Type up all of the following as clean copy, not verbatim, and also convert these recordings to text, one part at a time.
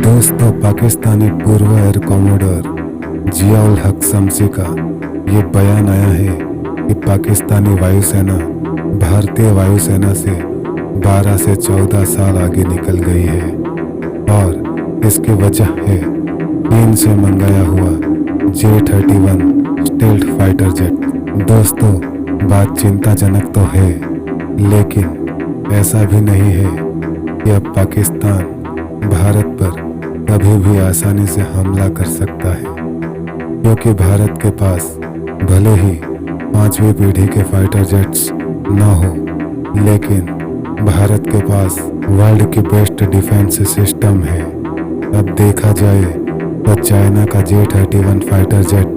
दोस्तों, पाकिस्तानी पूर्व air commander जिया-उल हक शम्सी का ये बयान आया है कि पाकिस्तानी वायुसेना भारतीय वायुसेना से 12 से 14 साल आगे निकल गई है और इसकी वजह है चीन से मंगाया हुआ J-31 स्टेल्थ फाइटर जेट। दोस्तों, बात चिंताजनक तो है, लेकिन ऐसा भी नहीं है कि अब पाकिस्तान भारत पर कभी भी आसानी से हमला कर सकता है, क्योंकि भारत के पास भले ही 5वीं पीढ़ी के फाइटर जेट्स न हो, लेकिन भारत के पास वर्ल्ड की बेस्ट डिफेंस सिस्टम है। अब देखा जाए तो चाइना का J-31 फाइटर जेट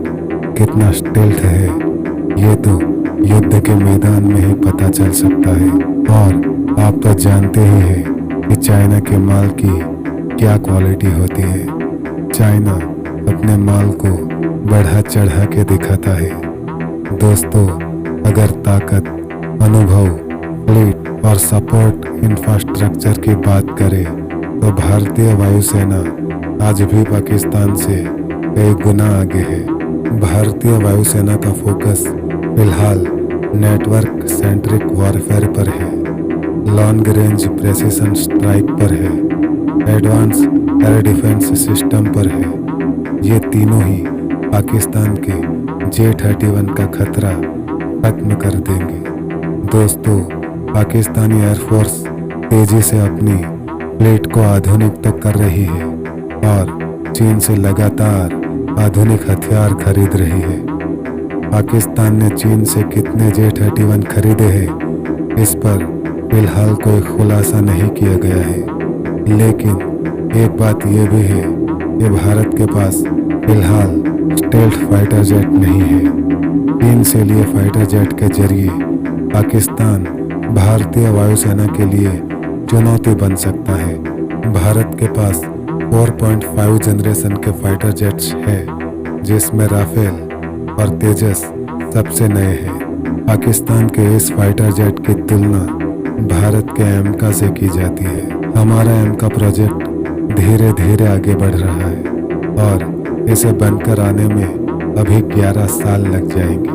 कितना स्टेल्थ है, ये तो युद्ध के मैदान में ही पता चल सकता है। और आप तो जानते ही हैं कि चाइना के माल की क्या क्वालिटी होती है। चाइना अपने माल को बढ़ा चढ़ा के दिखाता है। दोस्तों, अगर ताकत, अनुभव, फ्लीट और सपोर्ट इंफ्रास्ट्रक्चर की बात करें तो भारतीय वायुसेना आज भी पाकिस्तान से कई गुना आगे है। भारतीय वायुसेना का फोकस फिलहाल नेटवर्क सेंट्रिक वॉरफेयर पर है, लॉन्ग रेंज प्रेसिशन स्ट्राइक पर है, एडवांस एयर डिफेंस सिस्टम पर है। ये तीनों ही पाकिस्तान के J-31 का खतरा खत्म कर देंगे। दोस्तों, पाकिस्तानी एयरफोर्स तेजी से अपनी फ्लीट को आधुनिक तो कर रही है और चीन से लगातार आधुनिक हथियार खरीद रही है। पाकिस्तान ने चीन से कितने J-31 खरीदे हैं, इस पर फिलहाल कोई खुलासा नहीं किया गया है, लेकिन एक बात यह भी है कि भारत के पास फिलहाल स्टेल्थ फाइटर जेट नहीं है। चीन से लिए फाइटर जेट के जरिए पाकिस्तान भारतीय वायुसेना के लिए चुनौती बन सकता है। भारत के पास 4.5 जनरेशन के फाइटर जेट्स है, जिसमें राफेल और तेजस सबसे नए हैं। पाकिस्तान के इस फाइटर जेट की तुलना भारत के एमका से की जाती है। हमारा एमका प्रोजेक्ट धीरे धीरे आगे बढ़ रहा है और इसे बनकर आने में अभी 11 साल लग जाएंगे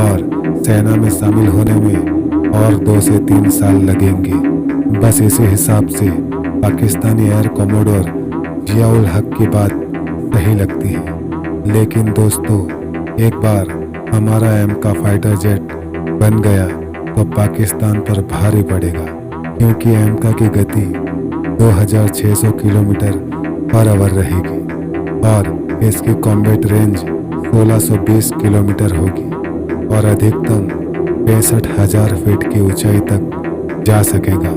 और सेना में शामिल होने में और 2 से 3 साल लगेंगे। बस इसी हिसाब से पाकिस्तानी एयर कमांडर जिया-उल हक की बात सही लगती है। लेकिन दोस्तों, एक बार हमारा एमका फाइटर जेट बन गया तो पाकिस्तान पर भारी पड़ेगा, क्योंकि एमका की गति 2600 किलोमीटर पर आवर रहेगी और इसकी कॉम्बैट रेंज 1620 किलोमीटर होगी और अधिकतम 65,000 फीट की ऊंचाई तक जा सकेगा।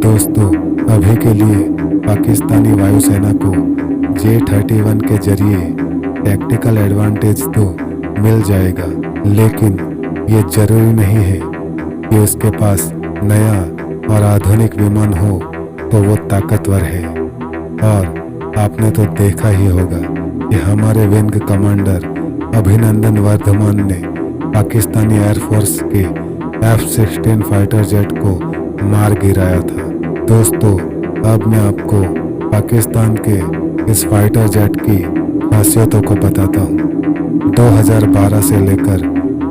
दोस्तों, अभी के लिए पाकिस्तानी वायुसेना को J-31 के जरिए टैक्टिकल एडवांटेज तो मिल जाएगा, लेकिन ये जरूरी नहीं है कि उसके पास नया और आधुनिक विमान हो तो वो ताकतवर है। और आपने तो देखा ही होगा कि हमारे विंग कमांडर अभिनंदन वर्धमान ने पाकिस्तानी एयरफोर्स के F-16 फाइटर जेट को मार गिराया था। दोस्तों, अब मैं आपको पाकिस्तान के इस फाइटर जेट की खासियतों को बताता हूँ। 2012 से लेकर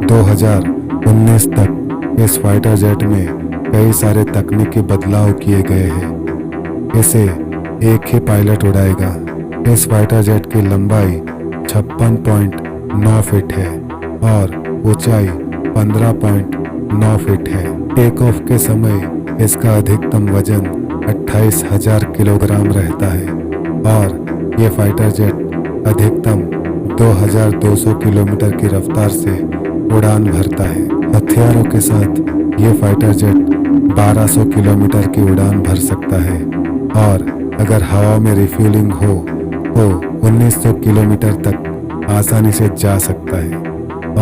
2019 तक इस फाइटर जेट में कई सारे तकनीकी बदलाव किए गए हैं। इसे एक ही पायलट उड़ाएगा। इस फाइटर जेट की लंबाई 56.9 फीट है और ऊंचाई 15.9 फीट है। टेक ऑफ के समय इसका अधिकतम वजन 28,000 किलोग्राम रहता है और ये फाइटर जेट अधिकतम 2200 किलोमीटर की रफ्तार से उड़ान भरता है। हथियारों के साथ ये फाइटर जेट 1200 किलोमीटर की उड़ान भर सकता है और अगर हवा में रिफ्यूलिंग हो तो 1900 किलोमीटर तक आसानी से जा सकता है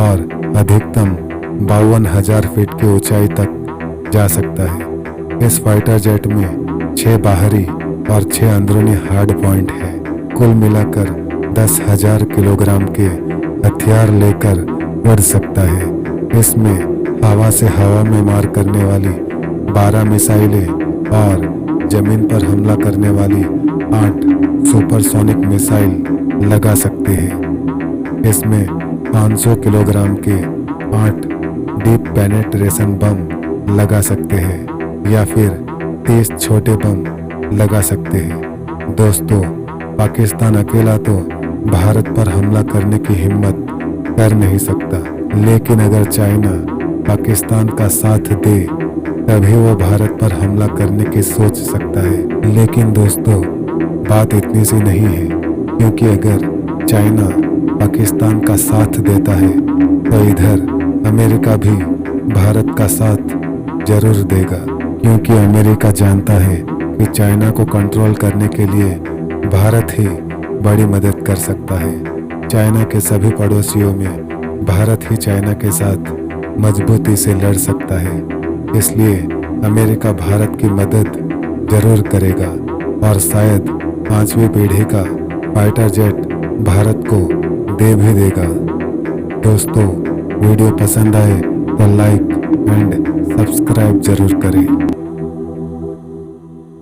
और अधिकतम 52,000 फीट की ऊंचाई तक जा सकता है। इस फाइटर जेट में 6 बाहरी और 6 अंदरूनी हार्ड पॉइंट है। कुल मिलाकर 10,000 किलोग्राम के हथियार लेकर उड़ सकता है। इसमें हवा से हवा में मार करने वाली 12 मिसाइलें और जमीन पर हमला करने वाली 8 सुपरसोनिक मिसाइल लगा सकते हैं। इसमें 500 किलोग्राम के 8 डीप पेनेट्रेशन बम लगा सकते हैं या फिर 30 छोटे बम लगा सकते हैं। दोस्तों, पाकिस्तान अकेला तो भारत पर हमला करने की हिम्मत कर नहीं सकता, लेकिन अगर चाइना पाकिस्तान का साथ दे तभी वो भारत पर हमला करने की सोच सकता है। लेकिन दोस्तों, बात इतनी सी नहीं है, क्योंकि अगर चाइना पाकिस्तान का साथ देता है तो इधर अमेरिका भी भारत का साथ जरूर देगा, क्योंकि अमेरिका जानता है कि चाइना को कंट्रोल करने के लिए भारत ही बड़ी मदद कर सकता है। चाइना के सभी पड़ोसियों में भारत ही चाइना के साथ मजबूती से लड़ सकता है, इसलिए अमेरिका भारत की मदद जरूर करेगा और शायद 5वीं पीढ़ी का फाइटर जेट भारत को दे भी देगा। दोस्तों, वीडियो पसंद आए तो लाइक एंड सब्सक्राइब जरूर करें।